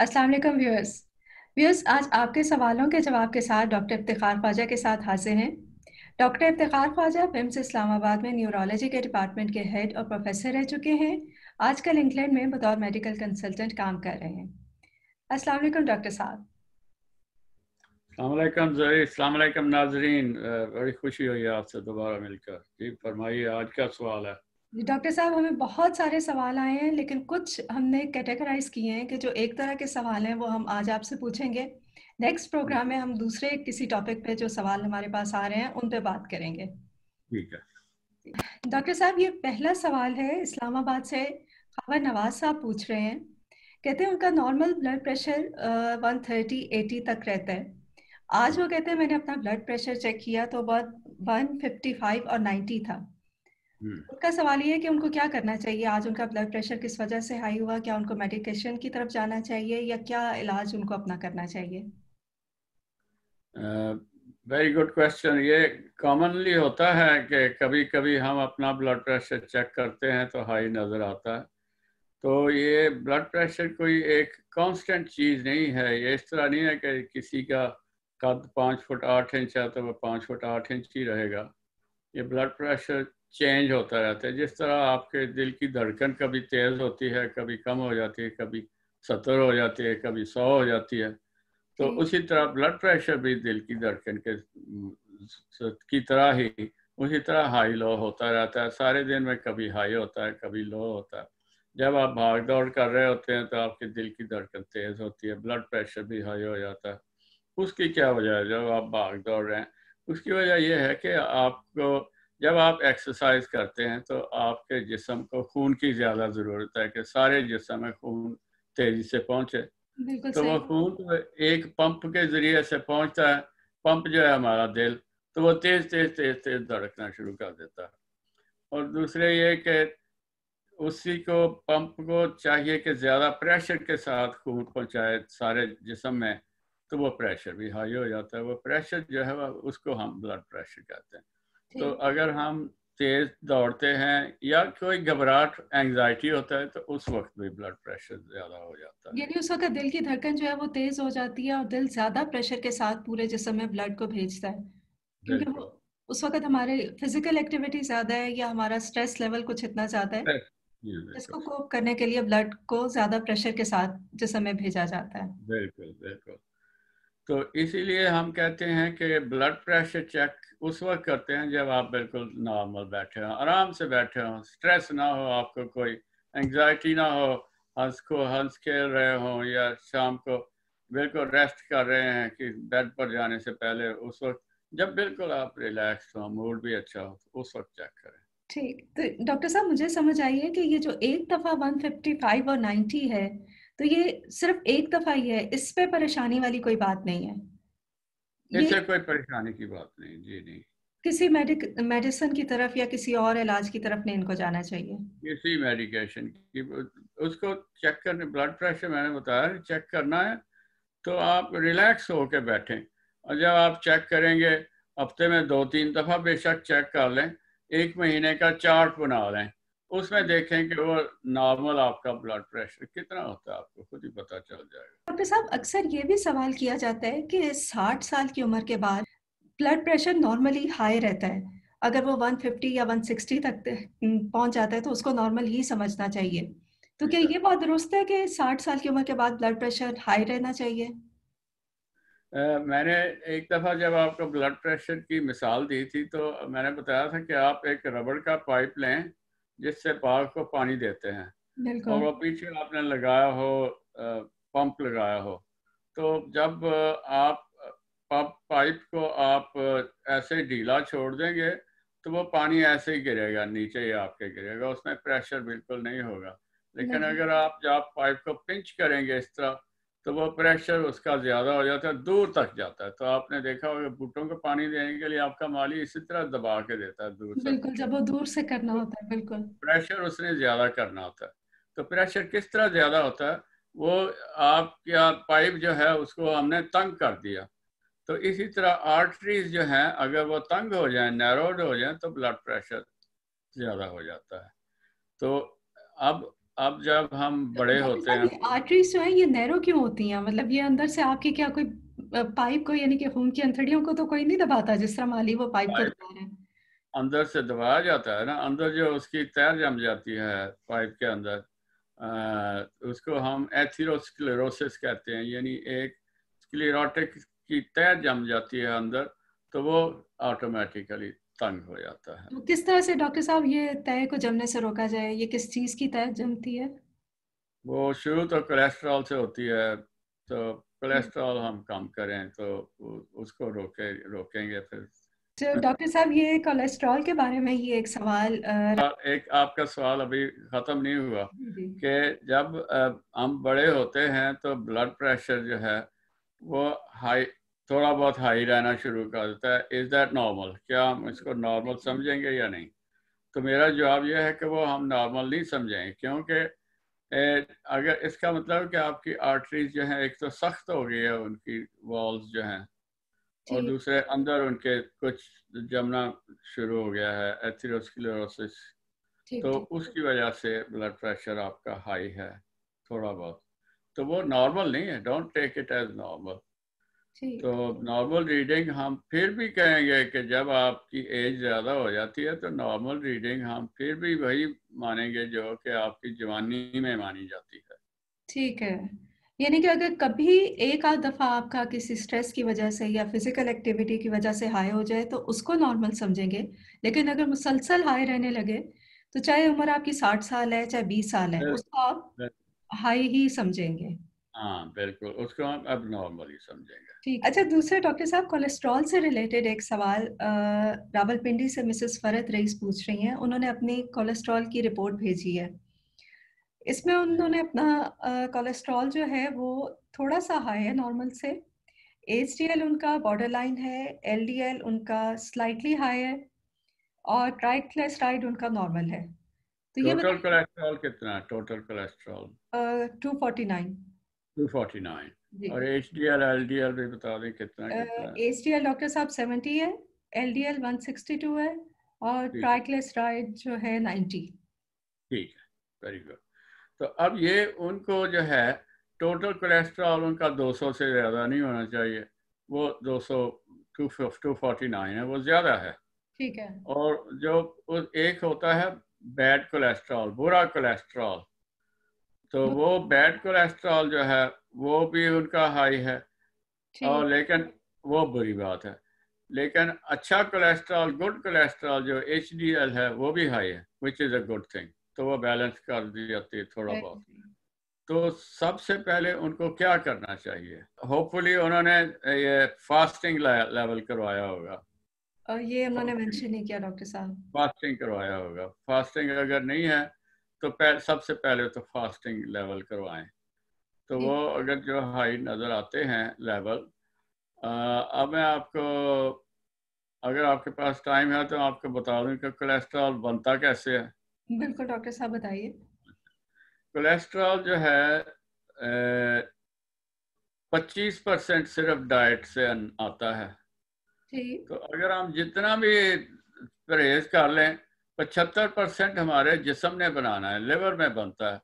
अस्सलाम वालेकुम व्यूअर्स आज आपके सवालों के जवाब के साथ डॉक्टर इफ्तिखार ख्वाजा के साथ हाजिर हैं। डॉक्टर इफ्तिखार ख्वाजा विम्स इस्लामाबाद में न्यूरोलॉजी के डिपार्टमेंट के हेड और प्रोफेसर रह चुके हैं। आजकल इंग्लैंड में बतौर मेडिकल कंसल्टेंट काम कर रहे हैं। अस्सलाम वालेकुम डॉक्टर साहब। अस्सलामुअलैकुम ज़री, अस्सलामुअलैकुम नाज़रीन। बड़ी खुशी हुई है आपसे दोबारा मिलकर। जी फरमाइए, आज क्या सवाल है? डॉक्टर साहब हमें बहुत सारे सवाल आए हैं, लेकिन कुछ हमने कैटेगराइज किए हैं कि जो एक तरह के सवाल हैं वो हम आज आपसे पूछेंगे। नेक्स्ट प्रोग्राम में हम दूसरे किसी टॉपिक पे जो सवाल हमारे पास आ रहे हैं उन पे बात करेंगे। ठीक है। डॉक्टर साहब ये पहला सवाल है इस्लामाबाद से। खबर नवाज साहब पूछ रहे हैं, कहते हैं उनका नॉर्मल ब्लड प्रेशर 130/80 तक रहता है। आज वो कहते हैं मैंने अपना ब्लड प्रेशर चेक किया तो बहुत 155 और 90 था। उनका सवाल ये है कि उनको क्या करना चाहिए। आज उनका ब्लड प्रेशर किस वजह से हाई हुआ, क्या उनको मेडिकेशन की तरफ जाना चाहिए या क्या इलाज उनको अपना करना चाहिए? Very good question. ये कॉमनली होता है कि कभी कभी हम अपना ब्लड प्रेशर चेक करते हैं तो हाई नज़र आता है। तो ये ब्लड प्रेशर कोई एक कांस्टेंट चीज़ नहीं है। ये इस तरह नहीं है कि किसी का कद 5 फुट 8 इंच है तो वह 5 फुट 8 इंच ही रहेगा। ये ब्लड प्रेशर चेंज होता रहता है। जिस तरह आपके दिल की धड़कन कभी तेज़ होती है, कभी कम हो जाती है, कभी 70 हो जाती है, कभी 100 हो जाती है, तो जी उसी तरह ब्लड प्रेशर भी दिल की धड़कन के की तरह ही उसी तरह हाई लो होता रहता है। सारे दिन में कभी हाई होता है, कभी लो होता है। जब आप भाग दौड़ कर रहे होते हैं तो आपके दिल की धड़कन तेज़ होती है, ब्लड प्रेशर भी हाई हो जाता है। उसकी क्या वजह है? जब आप भाग दौड़ रहे हैं, उसकी वजह यह है कि आपको जब आप एक्सरसाइज करते हैं तो आपके जिस्म को खून की ज़्यादा ज़रूरत है कि सारे जिस्म में खून तेज़ी से पहुँचे। बिल्कुल तो वो सही। खून तो एक पंप के ज़रिए से पहुँचता है। पंप जो है हमारा दिल, तो वो तेज़ तेज़ तेज़ तेज़ धड़कना शुरू कर देता है। और दूसरे ये कि उसी को पंप को चाहिए कि ज़्यादा प्रेशर के साथ खून पहुँचाए सारे जिस्म में, तो वो प्रेशर भी हाई हो जाता है। वो प्रेशर जो है उसको हम ब्लड प्रेशर कहते हैं। तो ठीक। अगर हम तेज़ दौड़ते हैं या कोई घबराहट एंग्जाइटी होता है तो उस वक्त भी ब्लड प्रेशर ज़्यादा हो जाता है। यानी उस वक्त दिल की धड़कन जो है वो तेज हो जाती है और दिल ज्यादा प्रेशर के साथ पूरे जिस्म में ब्लड को भेजता है, क्योंकि वो बिल्कुल। उस वक्त हमारे फिजिकल एक्टिविटी ज्यादा है या हमारा स्ट्रेस लेवल कुछ इतना ज्यादा है जी बिल्कुल। जिसको कोप करने के लिए ब्लड को ज्यादा प्रेशर के साथ जिस्म में भेजा जाता है। बिल्कुल बिल्कुल। तो इसीलिए हम कहते हैं कि ब्लड प्रेशर चेक उस वक्त करते हैं जब आप बिल्कुल नॉर्मल बैठे हो, आराम से बैठे हो, स्ट्रेस ना हो, आपको कोई एंग्जाइटी ना हो, हंस खेल रहे हो या शाम को बिल्कुल रेस्ट कर रहे हैं कि बेड पर जाने से पहले, उस वक्त जब बिल्कुल आप रिलैक्स हो, मूड भी अच्छा हो, तो उस वक्त चेक करें। ठीक, तो डॉक्टर साहब मुझे समझ आई है कि ये जो एक दफा 155 और 90 है, तो ये सिर्फ एक दफा ही है, इस पे परेशानी वाली कोई बात नहीं है। ये इससे कोई परेशानी की बात नहीं, जी नहीं। किसी मेडिसिन की तरफ या किसी और इलाज की तरफ नहीं इनको जाना चाहिए। किसी मेडिकेशन की उसको चेक करने, ब्लड प्रेशर मैंने बताया चेक करना है तो आप रिलैक्स होकर बैठें। और जब आप चेक करेंगे, हफ्ते में 2-3 दफ़ा बेशक चेक कर लें, एक महीने का चार्ट बना लें, उसमें देखें कि वो नॉर्मल आपका ब्लड प्रेशर कितना होता है, आपको खुद ही पता चल जाएगा। डॉक्टर साहब अक्सर ये भी सवाल किया जाता है कि 60 साल की उम्र के बाद ब्लड प्रेशर नॉर्मली हाई रहता है। अगर वो 150 या 160 तक पहुंच जाता है तो उसको नॉर्मल ही समझना चाहिए। तो क्या ठीक है। ये बात दुरुस्त है कि 60 साल की उम्र के बाद ब्लड प्रेशर हाई रहना चाहिए? मैंने एक दफ़ा जब आपको ब्लड प्रेशर की मिसाल दी थी तो मैंने बताया था कि आप एक रबड़ का पाइप लें जिससे बाग को पानी देते हैं और बिल्कुल। वो पीछे आपने लगाया हो, पंप लगाया हो। तो जब आप पंप पाइप को आप ऐसे ढीला छोड़ देंगे तो वो पानी ऐसे ही गिरेगा, नीचे ही आपके गिरेगा, उसमें प्रेशर बिल्कुल नहीं होगा। लेकिन नहीं। अगर आप जब पाइप को पिंच करेंगे इस तरह, तो वो प्रेशर उसका ज़्यादा हो जाता है, दूर तक जाता है। तो आपने देखा होगा बूटों को पानी देने के लिए आपका माली इसी तरह दबा के देता है दूर से बिल्कुल, बूटों जब वो दूर से करना को। होता है, बिल्कुल। प्रेशर उसने ज़्यादा करना होता है। तो प्रेशर किस तरह ज़्यादा होता है? वो आपका पाइप जो है उसको हमने तंग कर दिया। तो इसी तरह आर्टरीज जो हैं अगर वो तंग हो जाएं, नैरोड हो जाएं, तो ब्लड प्रेशर ज़्यादा हो जाता है। तो अब अब जब हम तो बड़े डॉक्टर होते साहब हैं। ये आर्टरीज जो है ये नैरो क्यों होती हैं? मतलब ये अंदर से आपकी क्या कोई पाइप को, यानी कि खून की अंतड़ियों को तो कोई नहीं दबाता जिस तरह माली वो पाइप को पाइप दबा रहे हैं? अंदर से दबाया जाता है ना, अंदर जो उसकी तैर जम जाती है पाइप के अंदर, उसको हम एथेरोस्क्लेरोसिस कहते हैं, यानी एक स्क्लेरोटिक की तैर जम जाती है अंदर, तो वो ऑटोमेटिकली तंग हो जाता है। तो किस तरह से डॉक्टर साहब ये तय को जमने से रोका जाए? ये किस चीज की तय जमती है? वो शुरू तो कोलेस्ट्रॉल से होती है, तो कोलेस्ट्रॉल हम कम करें तो उसको रोकेंगे फिर। तो डॉक्टर साहब ये कोलेस्ट्रॉल के बारे में ही एक सवाल एक आपका सवाल अभी ख़त्म नहीं हुआ जी। कि जब हम बड़े होते हैं तो ब्लड प्रेशर जो है वो हाई, थोड़ा बहुत हाई रहना शुरू कर देता है। Is that normal? क्या हम इसको नॉर्मल समझेंगे या नहीं? तो मेरा जवाब यह है कि वो हम नॉर्मल नहीं समझेंगे, क्योंकि अगर इसका मतलब कि आपकी आर्टरीज जो हैं एक तो सख्त हो गई है, उनकी वॉल्स जो हैं, और ठीक दूसरे अंदर उनके कुछ जमना शुरू हो गया है, एथेरोस्क्लेरोसिस। ठीक तो ठीक उसकी वजह से ब्लड प्रेशर आपका हाई है थोड़ा बहुत, तो वो नॉर्मल नहीं है, don't take it as normal. तो ठीक। नॉर्मल रीडिंग हम फिर भी कहेंगे कि जब आपकी एज ज़्यादा हो जाती है तो नॉर्मल रीडिंग हम फिर भी वही मानेंगे जो कि आपकी जवानी में मानी जाती है। ठीक है, यानी कि अगर कभी एक आध दफा आपका किसी स्ट्रेस की वजह से या फिजिकल एक्टिविटी की वजह से हाई हो जाए तो उसको नॉर्मल समझेंगे, लेकिन अगर मुसलसल हाई रहने लगे तो चाहे उम्र आपकी 60 साल है चाहे 20 साल है, बिल- उसको आप बिल- हाई ही समझेंगे। हाँ बिल्कुल, उसको हम अब नॉर्मल ही समझेंगे। ठीक। अच्छा, दूसरे डॉक्टर साहब, कोलेस्ट्रॉल से रिलेटेड एक सवाल रावलपिंडी से मिसेस फरत रईस पूछ रही हैं। उन्होंने अपनी कोलेस्ट्रॉल की रिपोर्ट भेजी है। इसमें उन्होंने अपना कोलेस्ट्रॉल जो है वो थोड़ा सा हाई है नॉर्मल से। एचडीएल उनका बॉर्डर लाइन है, एलडीएल उनका स्लाइटली हाई है, और ट्राइग्लिसराइड उनका नॉर्मल है। तो ये टोटल बताइए। कोलेस्ट्रॉल कितना है? Total cholesterol 249। 249। जी। और H D L L D L भी बता दें कितना कितना है? एचडीएल डॉक्टर साहब 70 है, एलडीएल 162 है, और ठीक है, ट्राइग्लिसराइड जो है 90। ठीक है, वेरी गुड। तो अब ये उनको जो है टोटल कोलेस्ट्रॉल उनका 200 से ज़्यादा नहीं होना चाहिए, वो 200, 249 है, वो ज़्यादा है। ठीक है। और जो एक होता है बैड कोलेस्ट्रॉल, बुरा कोलेस्ट्रॉल, तो वो बैड कोलेस्ट्रॉल जो है वो भी उनका हाई है, और ठीक। लेकिन वो बुरी बात है। लेकिन अच्छा कोलेस्ट्रॉल, गुड कोलेस्ट्रॉल जो एच डी एल है वो भी हाई है, which is a good thing, तो वो बैलेंस कर दी जाती है थोड़ा बहुत। तो सबसे पहले उनको क्या करना चाहिए? होपफुली उन्होंने ये फास्टिंग लेवल करवाया होगा। ये उन्होंने मेंशन नहीं किया डॉक्टर साहब। फास्टिंग करवाया होगा। फास्टिंग अगर नहीं है तो सबसे पहले तो फास्टिंग लेवल करवाएं। तो वो ठीक। अगर जो हाई नज़र आते हैं लेवल, अब मैं आपको, अगर आपके पास टाइम है तो आपको बता दूं कि कोलेस्ट्रॉल बनता कैसे है। बिल्कुल डॉक्टर साहब, बताइए। कोलेस्ट्रॉल जो है 25% सिर्फ डाइट से आता है। ठीक। तो अगर हम जितना भी परहेज कर लें, 75% हमारे जिस्म ने बनाना है, लिवर में बनता है।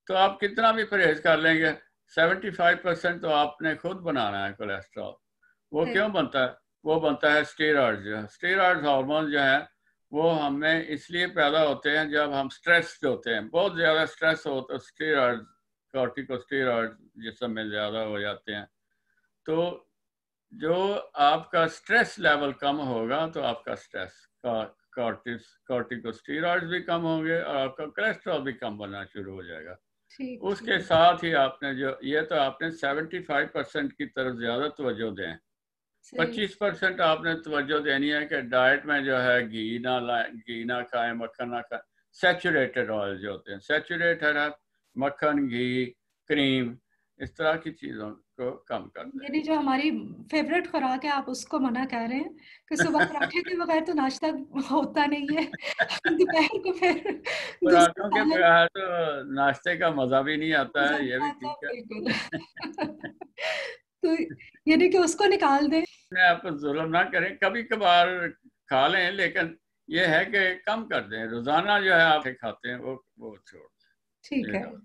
तो आप कितना भी परहेज कर लेंगे, 75% तो आपने खुद बनाना है कोलेस्ट्रॉल। वो ठीक। क्यों बनता है? वो बनता है स्टेरॉइड, जो है स्टेरॉइड हार्मोन जो है वो हमें इसलिए पैदा होते हैं जब हम स्ट्रेस्ड होते हैं, बहुत ज़्यादा स्ट्रेस हो तो स्टेरॉइड, कॉर्टिकोस्टेरॉइड जिस्म में ज़्यादा हो जाते हैं। तो जो आपका स्ट्रेस लेवल कम होगा तो आपका स्ट्रेस का कॉर्टिकोस्टेरॉइड्स भी कम होंगे और आपका कोलेस्ट्रॉल भी कम बनना शुरू हो जाएगा। ठीक। उसके ठीक। साथ ही आपने जो ये तो आपने 75% की तरफ ज़्यादा तवज्जो दें। सही। 25% आपने तवज्जो देनी है कि डाइट में जो है घी ना खाएं, मक्खन ना खाएं। सेचुरेटेड ऑयल जो होते हैं, सेचुरेटेड है, मक्खन, घी, क्रीम, इस तरह की चीज़ों को कम कर दें। यानी जो हमारी फेवरेट खुराक है, आप उसको मना कर रहे हैं कि सुबह पराठे के बगैर तो नाश्ता होता नहीं है। दोपहर को फिर दूसरा पराठों के सालन। बगैर तो नाश्ते का मजा भी नहीं आता मजा है, ये नहीं भी आता, ठीक बिल्कुल। है। तो यानी कि उसको निकाल दें। अपने आप पर जुल्म ना करें, कभी कभार खा लें, लेकिन ये है कि कम कर दें। रोजाना जो है आप खाते हैं वो छोड़ दें। ठीक ये है, गलत।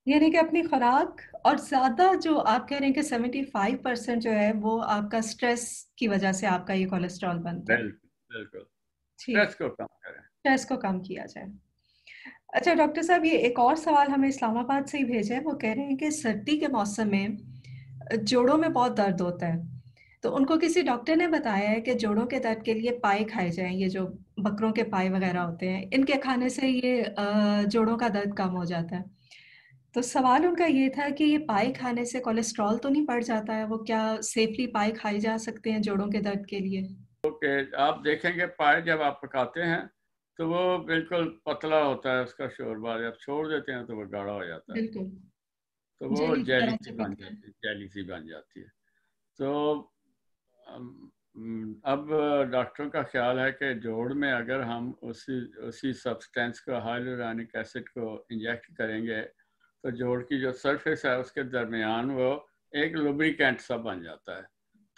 यानी कि अपनी खुराक, और ज्यादा जो आप कह रहे हैं कि 75% जो है वो आपका स्ट्रेस की वजह से आपका ये कोलेस्ट्रॉल बनता है। बिल्कुल बिल्कुल। ठीक, स्ट्रेस को कम करें। स्ट्रेस को कम किया जाए। अच्छा डॉक्टर साहब, ये एक और सवाल हमें इस्लामाबाद से ही भेजा है। वो कह रहे हैं कि सर्दी के मौसम में जोड़ों में बहुत दर्द होता है, तो उनको किसी डॉक्टर ने बताया है कि जोड़ों के दर्द के लिए पाए खाए जाएं, ये जो बकरों के पाए वगैरह होते हैं, इनके खाने से ये जोड़ों का दर्द कम हो जाता है। तो सवाल उनका ये था कि ये पाए खाने से कोलेस्ट्रॉल तो नहीं बढ़ जाता है? वो क्या सेफली पाए खाए जा सकते हैं जोड़ों के दर्द के लिए? ओके, आप देखेंगे पाए जब आप पकाते हैं तो वो बिल्कुल पतला होता है, उसका शोरबा जब छोड़ देते हैं तो वो गाढ़ा हो जाता है। बिल्कुल, तो वो जेली की जेली तरह सी बन चिपकते हैं। जाती है, जेली सी बन जाती है। तो अब डॉक्टरों का ख्याल है कि जोड़ में अगर हम उसी उसी सब्सटेंस को, हाइलुरोनिक एसिड को इंजेक्ट करेंगे तो जोड़ की जो सरफेस है उसके दरमियान वो एक लुब्रिकेंट सा बन जाता है,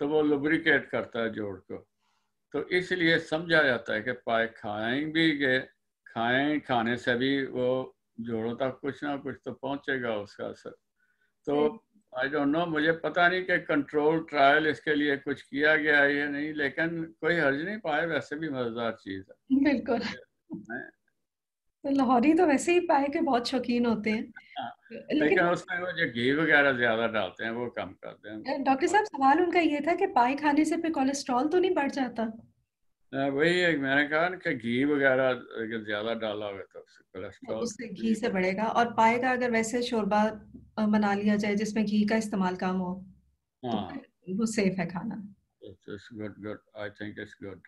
तो वो लुब्रिकेट करता है जोड़ को। तो इसलिए समझा जाता है कि पाए खाएंगे, खाने से भी वो जोड़ों तक कुछ ना कुछ तो पहुंचेगा उसका असर। तो जी, आई डोंट नो, मुझे पता नहीं कि कंट्रोल ट्रायल इसके लिए कुछ किया गया है या नहीं, लेकिन कोई हर्ज नहीं, पाए वैसे भी मजेदार चीज़ बिल्कुल। है। मैं तो लाहौरी तो वैसे ही पाए के बहुत शौकीन होते हाँ, हैं, लेकिन लेकिन उसमें वो जो घी वगैरह ज्यादा डालते हैं वो कम कर दें। डॉक्टर साहब सवाल उनका ये था कि पाए खाने से फिर कोलेस्ट्रॉल तो नहीं बढ़ जाता? वही है, मैंने कहा ना कि घी वगैरह अगर ज्यादा डाला हुआ तो उससे कोलेस्ट्रॉल उससे घी भी से बढ़। बढ़ेगा, और पाए का अगर वैसे शोरबा बना लिया जाए जिसमें घी का इस्तेमाल कम हो, तो हाँ, फिर वो सेफ है खाना। It's good good, I think it's good.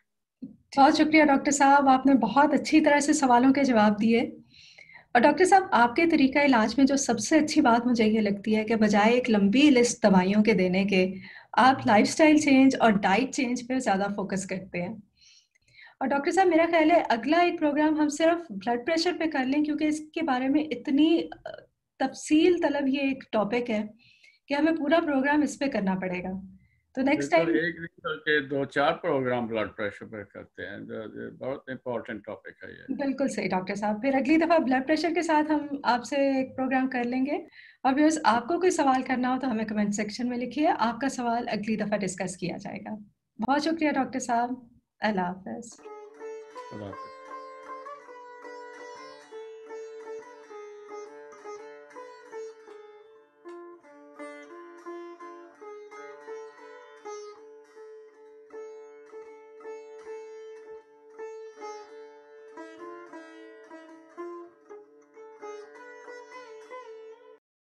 बहुत शुक्रिया डॉक्टर साहब, आपने बहुत अच्छी तरह से सवालों के जवाब दिए। और डॉक्टर साहब, आपके तरीका इलाज में जो सबसे अच्छी बात मुझे ये लगती है कि बजाय एक लंबी लिस्ट दवाइयों के देने के, आप लाइफस्टाइल चेंज और डाइट चेंज पे ज़्यादा फोकस करते हैं। और डॉक्टर साहब, मेरा ख्याल है अगला एक प्रोग्राम हम सिर्फ ब्लड प्रेशर पे कर लें, क्योंकि इसके बारे में इतनी तफसील तलब ये एक टॉपिक है कि हमें पूरा प्रोग्राम इस पे करना पड़ेगा। तो नेक्स्ट बिल्कुल, टाइम। एक दिन करके 2-4 प्रोग्राम ब्लड प्रेशर पर करते हैं, बहुत इंपॉर्टेंट टॉपिक है ये। बिल्कुल सही डॉक्टर साहब, फिर अगली दफ़ा ब्लड प्रेशर के साथ हम आपसे एक प्रोग्राम कर लेंगे। और बस आपको कोई सवाल करना हो तो हमें कमेंट सेक्शन में लिखिए, आपका सवाल अगली दफ़ा डिस्कस किया जाएगा। बहुत शुक्रिया डॉक्टर साहब। अल्लाह हाफ़िज़। खुदा हाफिज।